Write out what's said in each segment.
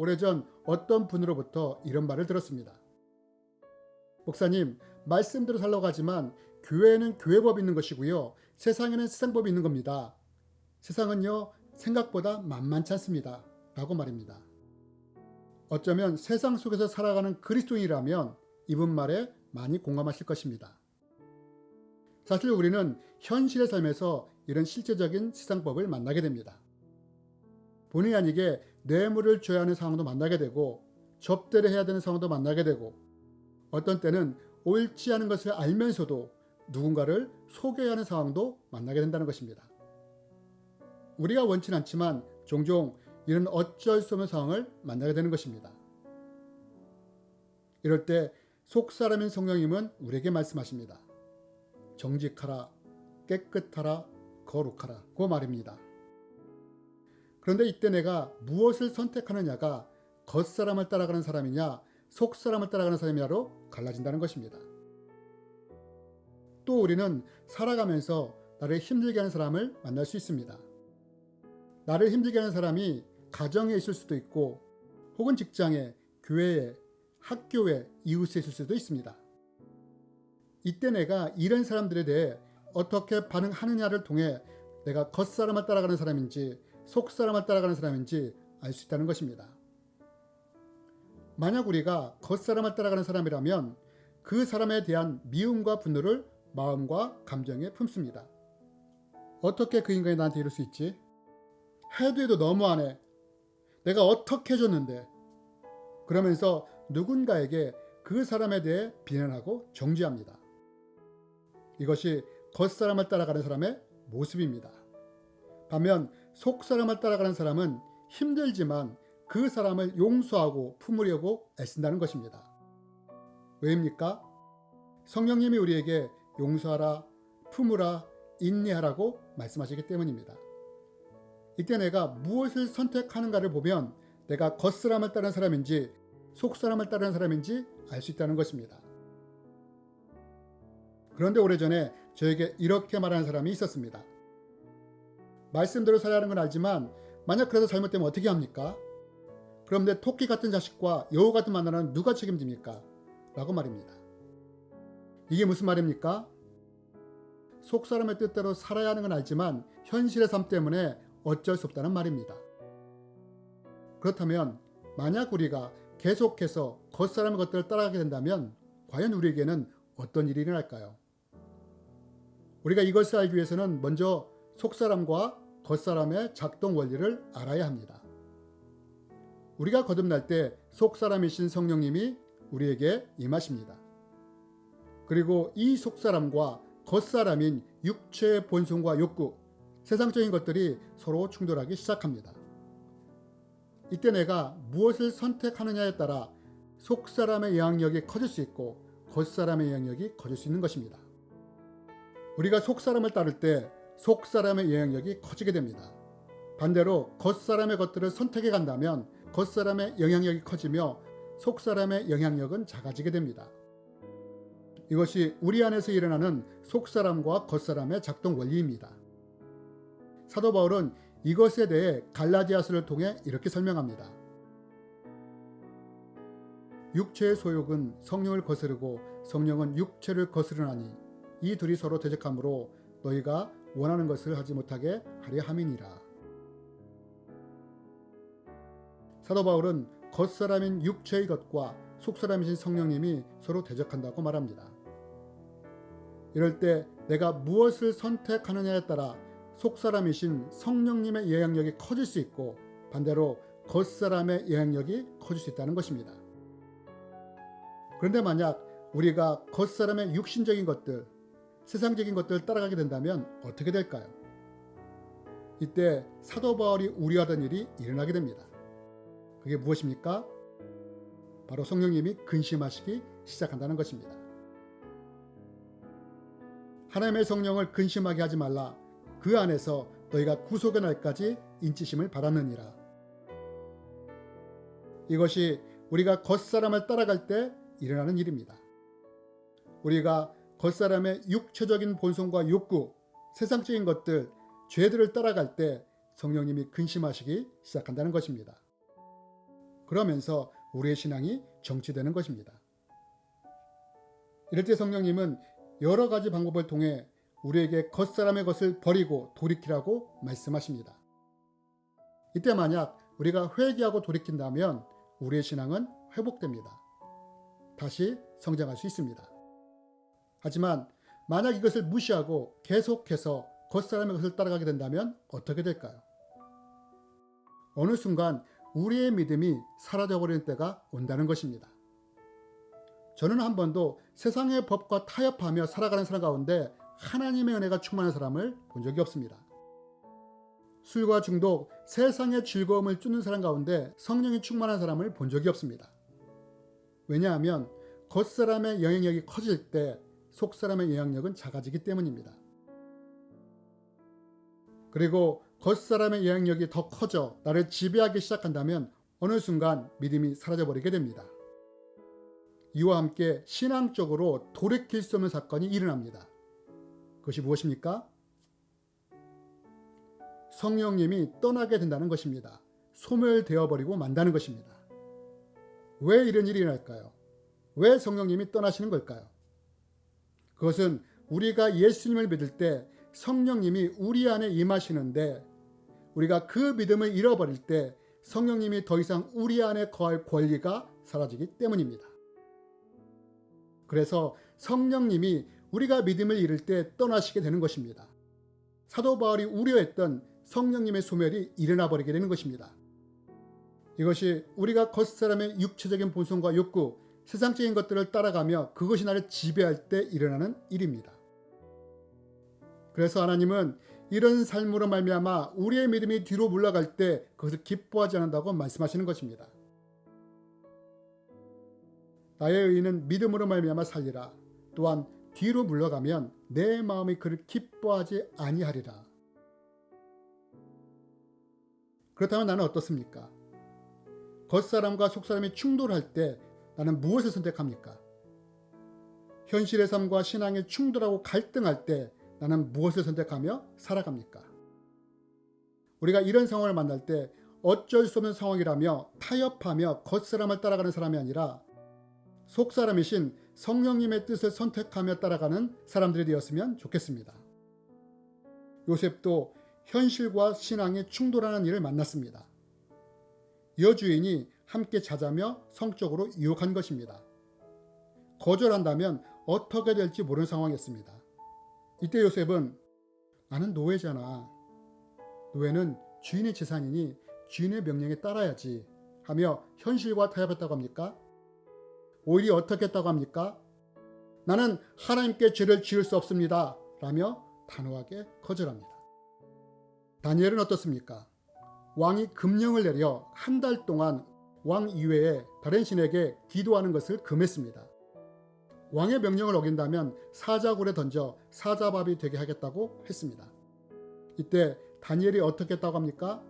오래전 어떤 분으로부터 이런 말을 들었습니다. 목사님, 말씀대로 살라고 하지만 교회에는 교회법이 있는 것이고요. 세상에는 세상법이 있는 겁니다. 세상은요, 생각보다 만만치 않습니다. 라고 말입니다. 어쩌면 세상 속에서 살아가는 그리스도인이라면 이분 말에 많이 공감하실 것입니다. 사실 우리는 현실의 삶에서 이런 실제적인 세상법을 만나게 됩니다. 본의 아니게 뇌물을 줘야 하는 상황도 만나게 되고 접대를 해야 되는 상황도 만나게 되고 어떤 때는 옳지 않은 것을 알면서도 누군가를 속여야 하는 상황도 만나게 된다는 것입니다. 우리가 원치는 않지만 종종 이런 어쩔 수 없는 상황을 만나게 되는 것입니다. 이럴 때 속사람인 성령님은 우리에게 말씀하십니다. 정직하라, 깨끗하라, 거룩하라 고 말입니다. 그런데 이때 내가 무엇을 선택하느냐가 겉사람을 따라가는 사람이냐 속사람을 따라가는 사람이냐로 갈라진다는 것입니다. 또 우리는 살아가면서 나를 힘들게 하는 사람을 만날 수 있습니다. 나를 힘들게 하는 사람이 가정에 있을 수도 있고 혹은 직장에, 교회에, 학교에, 이웃에 있을 수도 있습니다. 이때 내가 이런 사람들에 대해 어떻게 반응하느냐를 통해 내가 겉사람을 따라가는 사람인지 속사람을 따라가는 사람인지 알 수 있다는 것입니다. 만약 우리가 겉사람을 따라가는 사람이라면 그 사람에 대한 미움과 분노를 마음과 감정에 품습니다. 어떻게 그 인간이 나한테 이럴 수 있지? 해도 해도 너무하네. 내가 어떻게 해줬는데? 그러면서 누군가에게 그 사람에 대해 비난하고 정죄합니다. 이것이 겉사람을 따라가는 사람의 모습입니다. 반면 속사람을 따라가는 사람은 힘들지만 그 사람을 용서하고 품으려고 애쓴다는 것입니다. 왜입니까? 성령님이 우리에게 용서하라, 품으라, 인내하라고 말씀하시기 때문입니다. 이때 내가 무엇을 선택하는가를 보면 내가 겉사람을 따르는 사람인지 속사람을 따르는 사람인지 알 수 있다는 것입니다. 그런데 오래전에 저에게 이렇게 말하는 사람이 있었습니다. 말씀대로 살아야 하는 건 알지만 만약 그래서 잘못되면 어떻게 합니까? 그럼 내 토끼 같은 자식과 여우 같은 만나는 누가 책임집니까? 라고 말입니다. 이게 무슨 말입니까? 속사람의 뜻대로 살아야 하는 건 알지만 현실의 삶 때문에 어쩔 수 없다는 말입니다. 그렇다면 만약 우리가 계속해서 겉사람의 것들을 따라가게 된다면 과연 우리에게는 어떤 일이 일어날까요? 우리가 이것을 알기 위해서는 먼저 속사람과 겉사람의 작동 원리를 알아야 합니다. 우리가 거듭날 때 속사람이신 성령님이 우리에게 임하십니다. 그리고 이 속사람과 겉사람인 육체의 본성과 욕구, 세상적인 것들이 서로 충돌하기 시작합니다. 이때 내가 무엇을 선택하느냐에 따라 속사람의 영향력이 커질 수 있고 겉사람의 영향력이 커질 수 있는 것입니다. 우리가 속사람을 따를 때 속사람의 영향력이 커지게 됩니다. 반대로 겉사람의 것들을 선택해 간다면 겉사람의 영향력이 커지며 속사람의 영향력은 작아지게 됩니다. 이것이 우리 안에서 일어나는 속사람과 겉사람의 작동 원리입니다. 사도 바울은 이것에 대해 갈라디아서를 통해 이렇게 설명합니다. 육체의 소욕은 성령을 거스르고 성령은 육체를 거스르나니 이 둘이 서로 대적하므로 너희가 원하는 것을 하지 못하게 하려 함이니라. 사도 바울은 겉사람인 육체의 것과 속사람이신 성령님이 서로 대적한다고 말합니다. 이럴 때 내가 무엇을 선택하느냐에 따라 속사람이신 성령님의 영향력이 커질 수 있고 반대로 겉사람의 영향력이 커질 수 있다는 것입니다. 그런데 만약 우리가 겉사람의 육신적인 것들, 세상적인 것들을 따라가게 된다면 어떻게 될까요? 이때 사도 바울이 우려하던 일이 일어나게 됩니다. 그게 무엇입니까? 바로 성령님이 근심하시기 시작한다는 것입니다. 하나님의 성령을 근심하게 하지 말라. 그 안에서 너희가 구속의 날까지 인치심을 받았느니라. 이것이 우리가 겉사람을 따라갈 때 일어나는 일입니다. 우리가 겉사람의 육체적인 본성과 욕구, 세상적인 것들, 죄들을 따라갈 때 성령님이 근심하시기 시작한다는 것입니다. 그러면서 우리의 신앙이 정치되는 것입니다. 이럴 때 성령님은 여러 가지 방법을 통해 우리에게 겉사람의 것을 버리고 돌이키라고 말씀하십니다. 이때 만약 우리가 회개하고 돌이킨다면 우리의 신앙은 회복됩니다. 다시 성장할 수 있습니다. 하지만 만약 이것을 무시하고 계속해서 겉사람의 것을 따라가게 된다면 어떻게 될까요? 어느 순간 우리의 믿음이 사라져버리는 때가 온다는 것입니다. 저는 한 번도 세상의 법과 타협하며 살아가는 사람 가운데 하나님의 은혜가 충만한 사람을 본 적이 없습니다. 술과 중독, 세상의 즐거움을 쫓는 사람 가운데 성령이 충만한 사람을 본 적이 없습니다. 왜냐하면 겉사람의 영향력이 커질 때 속사람의 영향력은 작아지기 때문입니다. 그리고 겉사람의 영향력이 더 커져 나를 지배하기 시작한다면 어느 순간 믿음이 사라져버리게 됩니다. 이와 함께 신앙적으로 돌이킬 수 없는 사건이 일어납니다. 그것이 무엇입니까? 성령님이 떠나게 된다는 것입니다. 소멸되어버리고 만다는 것입니다. 왜 이런 일이 일어날까요? 왜 성령님이 떠나시는 걸까요? 그것은 우리가 예수님을 믿을 때 성령님이 우리 안에 임하시는데 우리가 그 믿음을 잃어버릴 때 성령님이 더 이상 우리 안에 거할 권리가 사라지기 때문입니다. 그래서 성령님이 우리가 믿음을 잃을 때 떠나시게 되는 것입니다. 사도 바울이 우려했던 성령님의 소멸이 일어나 버리게 되는 것입니다. 이것이 우리가 겉사람의 육체적인 본성과 욕구, 세상적인 것들을 따라가며 그것이 나를 지배할 때 일어나는 일입니다. 그래서 하나님은 이런 삶으로 말미암아 우리의 믿음이 뒤로 물러갈 때 그것을 기뻐하지 않는다고 말씀하시는 것입니다. 나의 의인은 믿음으로 말미암아 살리라. 또한 뒤로 물러가면 내 마음이 그를 기뻐하지 아니하리라. 그렇다면 나는 어떻습니까? 겉사람과 속사람이 충돌할 때 나는 무엇을 선택합니까? 현실의 삶과 신앙이 충돌하고 갈등할 때 나는 무엇을 선택하며 살아갑니까? 우리가 이런 상황을 만날 때 어쩔 수 없는 상황이라며 타협하며 겉사람을 따라가는 사람이 아니라 속사람이신 성령님의 뜻을 선택하며 따라가는 사람들이 되었으면 좋겠습니다. 요셉도 현실과 신앙이 충돌하는 일을 만났습니다. 여주인이 함께 자자며 성적으로 유혹한 것입니다. 거절한다면 어떻게 될지 모르는 상황이었습니다. 이때 요셉은 나는 노예잖아. 노예는 주인의 재산이니 주인의 명령에 따라야지 하며 현실과 타협했다고 합니까? 오히려 어떻게 했다고 합니까? 나는 하나님께 죄를 지을 수 없습니다. 라며 단호하게 거절합니다. 다니엘은 어떻습니까? 왕이 금령을 내려 한 달 동안 왕 이외에 다른 신에게 기도하는 것을 금했습니다. 왕의 명령을 어긴다면 사자굴에 던져 사자밥이 되게 하겠다고 했습니다. 이때 다니엘이 어떻게 했다고 합니까?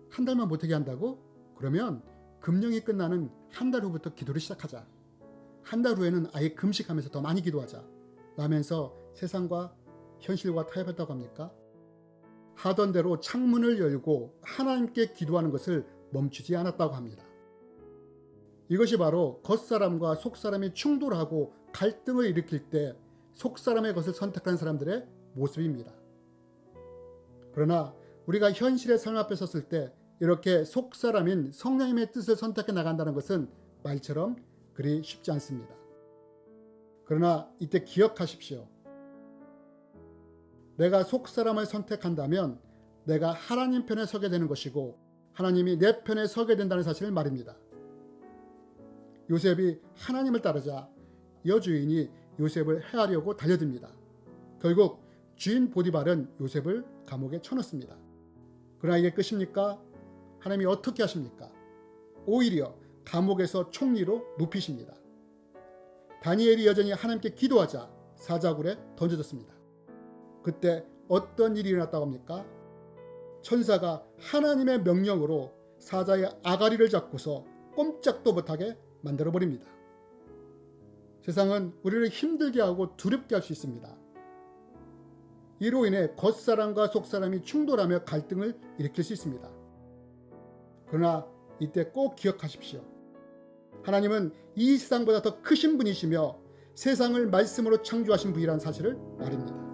한 달만 못하게 한다고? 그러면 금령이 끝나는 한 달 후부터 기도를 시작하자. 한 달 후에는 아예 금식하면서 더 많이 기도하자. 라면서 세상과 현실과 타협했다고 합니까? 하던 대로 창문을 열고 하나님께 기도하는 것을 멈추지 않았다고 합니다. 이것이 바로 겉사람과 속사람이 충돌하고 갈등을 일으킬 때 속사람의 것을 선택하는 사람들의 모습입니다. 그러나 우리가 현실의 삶 앞에 섰을 때 이렇게 속사람인 성령님의 뜻을 선택해 나간다는 것은 말처럼 그리 쉽지 않습니다. 그러나 이때 기억하십시오. 내가 속사람을 선택한다면 내가 하나님 편에 서게 되는 것이고 하나님이 내 편에 서게 된다는 사실을 말입니다. 요셉이 하나님을 따르자 여주인이 요셉을 해하려고 달려듭니다. 결국 주인 보디발은 요셉을 감옥에 쳐넣습니다. 그러나 이게 끝입니까? 하나님이 어떻게 하십니까? 오히려 감옥에서 총리로 높이십니다. 다니엘이 여전히 하나님께 기도하자 사자굴에 던져졌습니다. 그때 어떤 일이 일어났다고 합니까? 천사가 하나님의 명령으로 사자의 아가리를 잡고서 꼼짝도 못하게 만들어버립니다. 세상은 우리를 힘들게 하고 두렵게 할 수 있습니다. 이로 인해 겉사람과 속사람이 충돌하며 갈등을 일으킬 수 있습니다. 그러나 이때 꼭 기억하십시오. 하나님은 이 세상보다 더 크신 분이시며 세상을 말씀으로 창조하신 분이라는 사실을 말입니다.